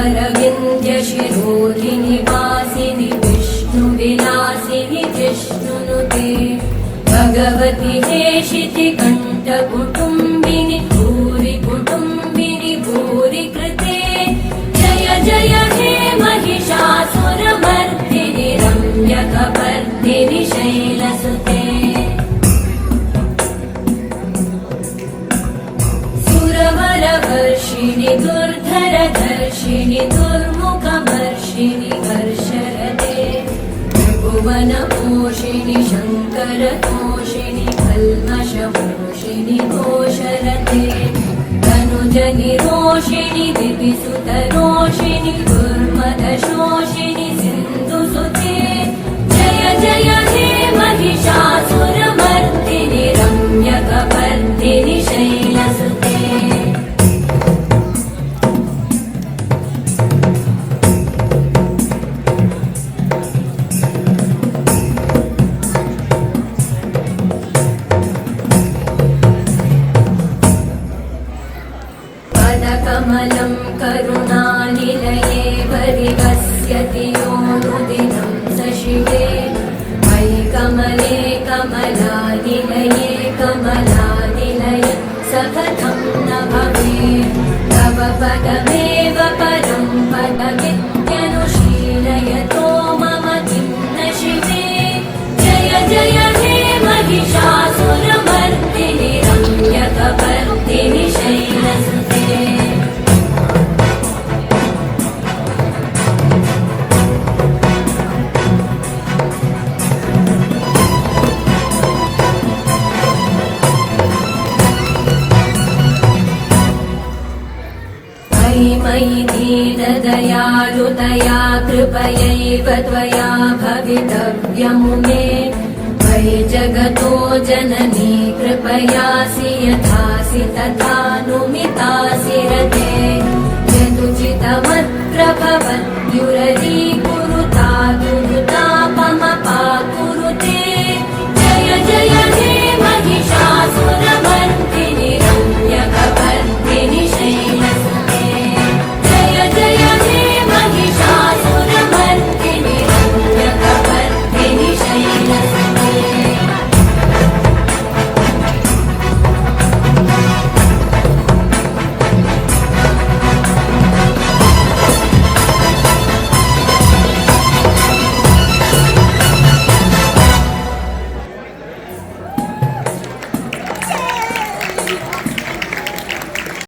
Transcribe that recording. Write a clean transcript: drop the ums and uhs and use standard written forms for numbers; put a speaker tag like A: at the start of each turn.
A: अरविन्द्यशिरोधिनि वासिनि विष्णुविलासिनि जिष्णुनुते भगवति हेशिति कण्ठकुटुम्बिनि भूरि कुटुम्बिनि भूरि कृते जय जय हे महिषासुरमर्दिनि रम्यकपर्दिनि शैलसुते सुरवरवर्षिणि दुर्धरधर्षिणि दुर्मुखमर्षिणि हर्षरते त्रिभुवनपोषिणि शङ्करतोषिणि कल्मषमोषिणि घोषरते तनुजनिरोषिणि दिविसुतरोषिणि दुर्मदशोषिणि सिन्धुसुते जय जय हे महिषासुरमर्दिनि रम्यकपर्दिनि शैलसुते कमलं करुणानिलये परिवस्यति योऽनुदिनं स शिवे मयि कमले कमलानिलये कमलानिलय स कथं न भवेत् तव पदमेव परं पदमित्यनुशीलयतो मम किं न शिवे जय जय हे महिषासुरमर्दिनि रम्यकपर्दिनि शैलसुते मयि दीनदयालुतया कृपयैव त्वया भवितव्यमुमे मयि जगतो जननी कृपयासि यथासि तथानुमितासि रते यदुचितमत्र भवत्युत